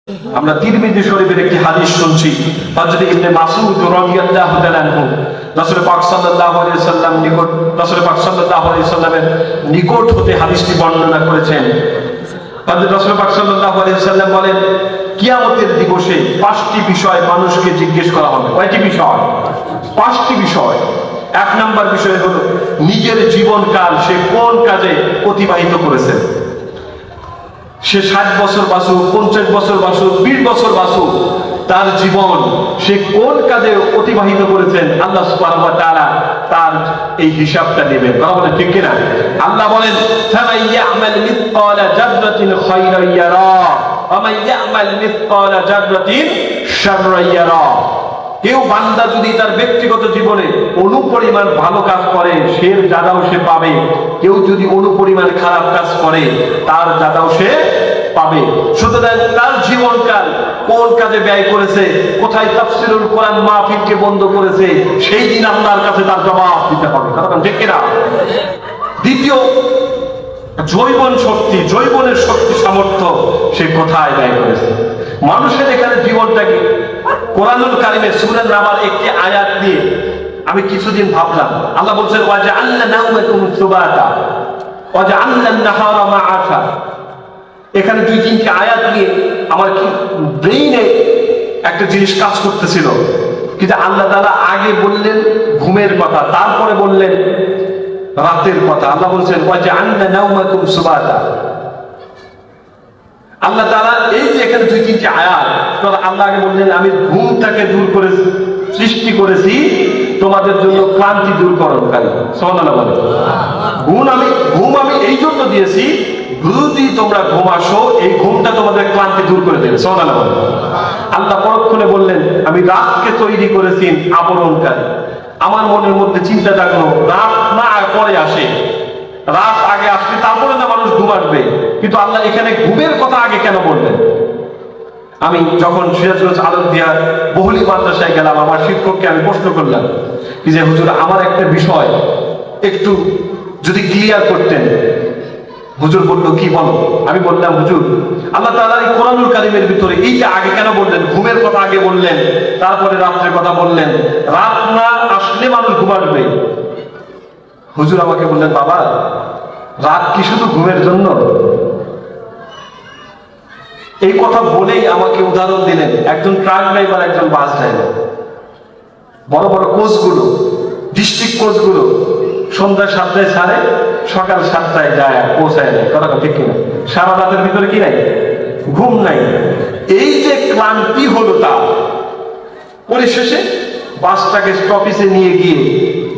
আমরা তিরমিজি শরীফের একটি হাদিস শুনছি। হযরত ইবনে মাসউদ রাদিয়াল্লাহু তাআলা আনহু রাসূল পাক সাল্লাল্লাহু আলাইহি ওয়াসাল্লাম নিকট রাসূল পাক সাল্লাল্লাহু আলাইহি ওয়াসাল্লামের নিকট হতে হাদিসটি বর্ণনা করেছেন। হযরত রাসূল পাক সাল্লাল্লাহু আলাইহি ওয়াসাল্লাম বলেন, কিয়ামতের দিবসে 5টি বিষয় মানুষকে জিজ্ঞেস করা হবে। কয়টি বিষয়? 5টি বিষয়। 1 নম্বর বিষয় হলো নিজের জীবনকাল সে কোন কাজে অতিবাহিত করেছে। সে 60 বছর বাঁচুক, 50 বছর বাঁচুক, 20 বছর বাঁচুক, তার জীবন সে কোন কাজে অতিবাহিত করেছেন আল্লাহ সুবহানাহু ওয়া তাআলা তার এই হিসাবটা নেবেন। কথা বলেন ঠিক কিনা? আল্লাহ বলেন, ফামান ইয়া'মাল মিসকালা জাররাতিন খায়রান ইয়ারা ওয়া মান ইয়া'মাল মিসকালা জাররাতিন শাররান ইয়ারা। কেউ বান্দা যদি তার ব্যক্তিগত জীবনে অনুপরিমাণ ভালো কাজ করে সে জাযাও সে পাবে, কেউ যদি অনুপরিমাণ খারাপ কাজ করে তার জাযাও সে পাবে। সুতরাং তার জীবনকাল কোন কাজে ব্যয় করেছে, কোথায় তাফসীরুল কোরআন মাহফিলকে বন্ধ করেছে, সেই দিন আল্লাহর কাছে তার জবাব দিতে হবে। কারণ ঠিক কিনা? দ্বিতীয়, জৈবনের শক্তি সামর্থ্য সে কোথায় ব্যয় করেছে। মানুষের এখানে জীবনটা কি? কোরআনুল কারীমে সূরা নাবার একটি আয়াত দিয়ে আমি কিছুদিন ভাবলাম। আল্লাহ বলছেন, ওয়াজআলনা নাওমাকুম সুবাতা ওয়াজআলনা আন-নাহারা মাআশা। এখানে 2-3টি আয়াত নিয়ে আমার কি ব্রেইনে একটা জিনিস কাজ করতেছিল, কিন্তু আল্লাহ তাআলা আগে বললেন ঘুমের কথা, তারপরে বললেন রাতের কথা। আল্লাহ বলছেন, ওয়াজআলনা নাওমাকুম সুবাতা। আল্লাহ তাআলা এই যে এখানে 2-3টি আয়াত, আল্লাহ আগে বললেন আমি ঘুমটাকে দূর করে সৃষ্টি করেছি তোমাদের জন্য ক্লান্তি দূরকরণকারী। সুবহানাল্লাহ বলেন। ঘুম আমি এই জন্য দিয়েছি, যদি তোমরা ঘুম আসো এই ঘুমটা তোমাদের ক্লান্তি দূর করে দেবে। সুবহানাল্লাহ বলেন। আল্লাহ পরক্ষণে বললেন আমি রাতকে তৈরি করেছি আবরণকারী। আমার মনের মধ্যে চিন্তা জাগলো, রাত না পরে আসে, রাত আগে আসলে তারপরে না মানুষ ঘুম আসবে, কিন্তু আল্লাহ এখানে ঘুমের কথা আগে কেন বললেন? আমি যখন সিরাজগঞ্জ আলমদিয়া বহুলি মাদ্রাসায় গেলাম, আমার শিক্ষককে আমি প্রশ্ন করলাম যে হুজুর আমার একটা বিষয় একটু যদি ক্লিয়ার করতেন। হুজুর বলল, কি বলো? আমি বললাম, হুজুর আল্লাহ তাআলা এই কোরআনুল কারীমের ভিতরে এইটা আগে কেন বললেন? ঘুমের কথা আগে বললেন, তারপরে রাতের কথা বললেন, রাত না আসলে মানুষ ঘুম আসবে। হুজুর আমাকে বললেন, বাবা রাত কি শুধু ঘুমের জন্য? এই কথা বলেই আমাকে উদাহরণ দিলেন একজন ট্রাক ড্রাইভার, একজন বাস ড্রাইভার। বড় বড় কোচগুলো, ডিস্ট্রিক্ট কোচগুলো সন্ধ্যা 7টায় ছাড়ে, সকাল 7টায় যায় পৌঁছায় দেয়। কথা ঠিক কিনা? সারা রাতের ভিতরে কি নাই? ঘুম নাই। এই যে ক্লান্তি হলো তার, পরিশেষে বাসটাকে স্টপেজে নিয়ে গিয়ে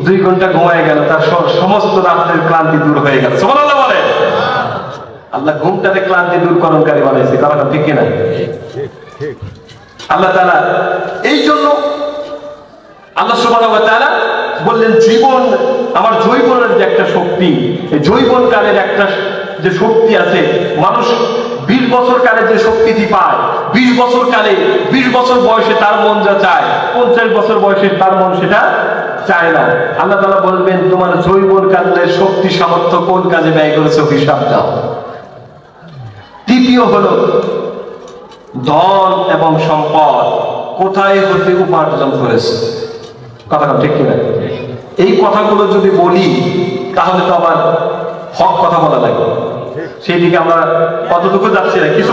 2 ঘন্টা ঘুমায় গেল, তার সমস্ত রাত্রের ক্লান্তি দূর হয়ে গেল। সুবহানাল্লাহ বলেন। আল্লাহ ঘুমটাকে ক্লান্তি দূরকরণকারী বানাইছে। কারণ ঠিক কিনা? আল্লাহ তাআলা এই জন্য আল্লাহ সুবহানাহু ওয়া তাআলা বললেন জীবন আমার জৈবনের যে একটা শক্তি, এই জৈবনকালের একটা যে শক্তি আছে, মানুষ 20 বছর কালে যে শক্তিটি পায়, 20 বছর কালে 20 বছর বয়সে তার মন যা চায় 50 বছর বয়সে তার মন সেটা চায় না। আল্লাহ তাআলা বলবেন তোমার জৈবনকালের শক্তি সামর্থ্য কোন কাজে ব্যয় করেছো, হিসাব দাও। তৃতীয় হলো ধন এবং সম্পদ কোথায় হতে উপার্জন করেছে। কথা ঠিক কিনা? এই কথাগুলো যদি বলি তাহলে তো আবার হক কথা বলা লাগে, সেই দিকে আমরা কতটুকু যাচ্ছি না। কিছু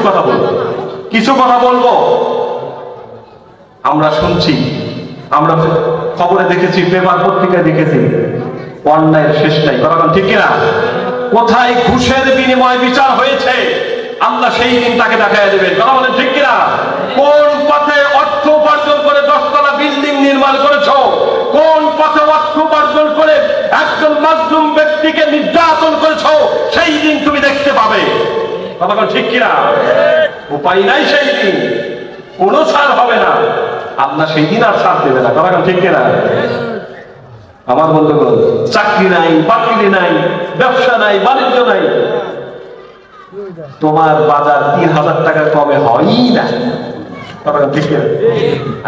কথা বলবো। আমরা শুনছি, আমরা খবরে দেখেছি, পেপার পত্রিকায় দেখেছি, অন্যায়ের শেষ নাই। কথা ঠিক কিনা? কোথায় ঘুষের বিনিময়ে বিচার হয়েছে আল্লাহ সেই দিন তাকে দেখায় দেবেন। কথা বলেন ঠিক কিনা? কোন পথে অর্থ উপার্জন করে 10 তলা বিল্ডিং নির্মাণ করেছো, কোন পথে অর্থ উপার্জন করে একজন মাজলুম ব্যক্তিকে নির্যাতন করেছো, সেই দিন তুমি দেখতে পাবে। কথা বলেন ঠিক কিনা? উপায় নাই, সেই দিন কোনো ছাড় হবে না। আল্লাহ সেই দিন আর ছাড় দেবে না। কথা ঠিক কিনা? আমার বন্ধুগণ, চাকরি নাই, বাকরি নাই, ব্যবসা নাই, বাণিজ্য নাই, তোমার বাজার 3000 টাকা কমে হয়ই না। ঠিক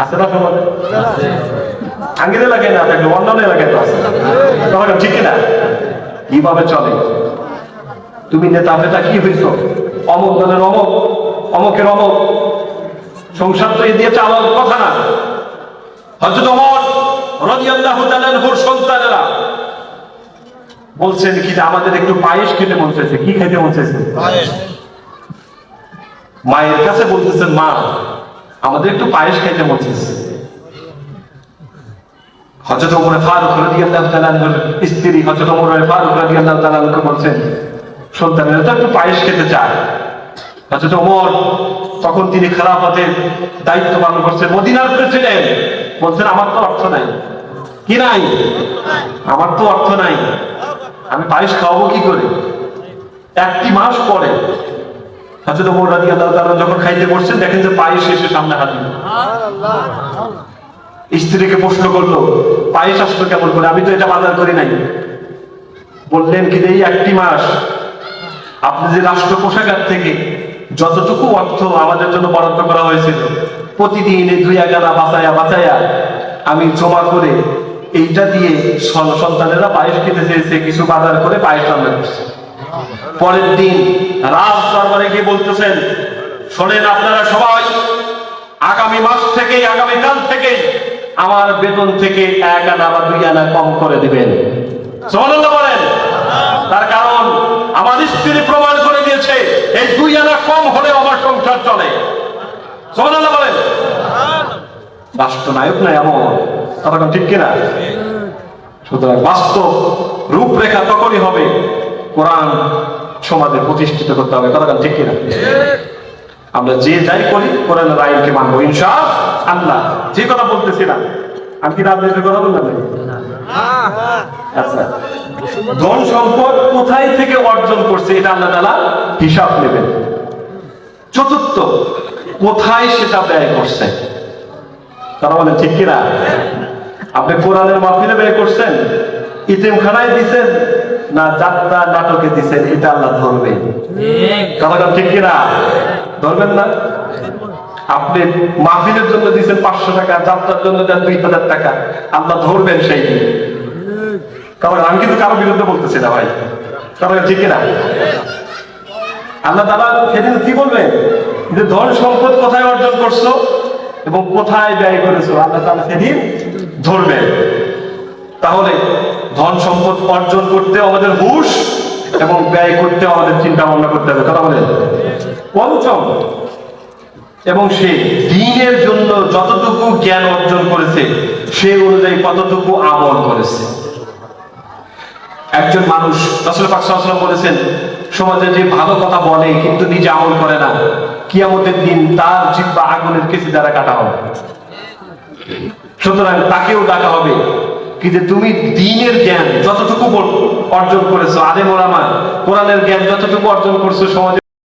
আছে না? সমাজে আঙ্গির এলাকায় না থাকলে অন্যান্য এলাকায় তো আছে। ঠিক কিনা? কিভাবে চলে? তুমি নেতা ফেতা কি হইছো, অমুক দলের অমুক, অমুকের অমুক, সংসার তো এ দিয়ে চালার কথা না। হযরত ওমর রাদিয়াল্লাহু তাআলা আনহুর সন্তানেরা বলছেন কি যে আমাদের একটু পায়েস খেতে মন চাইছে। কি খেতে মন চাইছে? পায়েস। মায়ের কাছে বলতেছেন, মা আমাদের একটু পায়েস খাইতে মন চাইছে। হযরত ওমর ফারুক রাদিয়াল্লাহু তাআলা আনহুর স্ত্রী হযরত ওমর ফারুক রাদিয়াল্লাহু তাআলা আনহু বলছেন, সন্তানেরা তো একটু পায়েস খেতে চায়। হযরত ওমর তখন তিনি খেলাফতের দায়িত্ব পালন করছেন, মদিনার প্রেসিডেন্ট, বলছেন আমার তো অর্থ নাই। কি নাই? আমার তো অর্থ নাই, আমি পায়েস খাওয়াবো কি করে? একটি মাস পরে হযরত ওমর রাদিয়াল্লাহু তাআলা যখন খাইতে বসছেন, দেখেন যে পায়েস এসে সামনে হাজির। স্ত্রীকে প্রশ্ন করলো, পায়েস আসলো কেমন করে? আমি তো এটা বাজার করি নাই। বললেন কি, এই একটি মাস আপনি যে রাষ্ট্র কোষাগার থেকে যতটুকু অর্থ আমাদের জন্য বরাদ্দ করা হয়েছিল, প্রতিদিন এই 2 আনা বাঁচায়া আমি জমা করে এইটা দিয়ে সন্তানেরা পায়েস খেতে চেয়েছে, কিছু বাজার করে পায়েস রান্না করছে। পরের দিন রাজ দরবারে গিয়ে বলতেছেন, শোনেন আপনারা সবাই, আগামী মাস থেকে, আগামীকাল থেকে আমার বেতন থেকে 1 আনা বা 2 আনা কম করে দিবেন। সুবহানাল্লাহ বলেন। তার কারণ আমার স্ত্রী প্রমাণ করে দিয়েছে এই 2 আনা কম হলে আমার সংসার চলে। সুবহানাল্লাহ বলেন। রাষ্ট্রনায়ক নাই এমন কথা ঠিক কিনা? সুতরাং বাস্তব রূপরেখা তখনই হবে কোরআন সমাজে প্রতিষ্ঠিত করতে হবে। কথা ঠিক কিনা? আমরা যে যাই করি কোরআনের আইনকে মানবো ইনশাআল্লাহ। যে কথা বলতেছিলাম, আমি কি রাজনীতির কথা বললাম? আচ্ছা, ধন সম্পদ কোথায় থেকে অর্জন করছে এটা আল্লাহ তাআলা হিসাব নেবেন। চতুর্থ, কোথায় সেটা ব্যয় করছে। তারা বলে ঠিক কিনা? আপনি কোরআনের মাহফিলে ব্যয় করছেন, ইতিমখানায় দিচ্ছেন, না যাত্রা নাটকে দিচ্ছেন, এটা আল্লাহ ধরবেন। কথা ঠিক কিনা? ধরবেন না? আপনি মাহফিলের জন্য দিচ্ছেন 500 টাকা, যাত্রার জন্য দেন 2000 টাকা, আল্লাহ ধরবেন সেই দিন। কারণ আমি কিন্তু কারো বিরুদ্ধে বলতেছি না ভাই। কারণ ঠিক কিনা? আল্লাহ তাআলা সেদিন কি বলবেন যে ধন সম্পদ কোথায় অর্জন করছো এবং কোথায় ব্যয় করেছো, আল্লাহ তাআলা সেদিন ধরবেন। তাহলে ধন সম্পদ অর্জন করতে আমাদের হুঁশ এবং ব্যয় করতে আমাদের চিন্তা ভাবনা করতে হবে। কথা বলেন। পঞ্চম, এবং সে দ্বীনের জন্য যতটুকু জ্ঞান অর্জন করেছে সে অনুযায়ী কতটুকু আমল করেছে। একজন মানুষ, রাসূল পাক সাল্লাল্লাহু আলাইহি ওয়াসাল্লাম বলেছেন, সমাজে যে ভালো কথা বলে কিন্তু নিজে আমল করে না, কিয়ামতের দিন তার জিহ্বা আগুনের কেচি দ্বারা কাটা হবে। সুতরাং তাকেও ডাকা হবে কি যে তুমি দ্বীনের জ্ঞান যতটুকু অর্জন করেছো, আলেম ওলামা কোরআনের জ্ঞান যতটুকু অর্জন করছো, সমাজে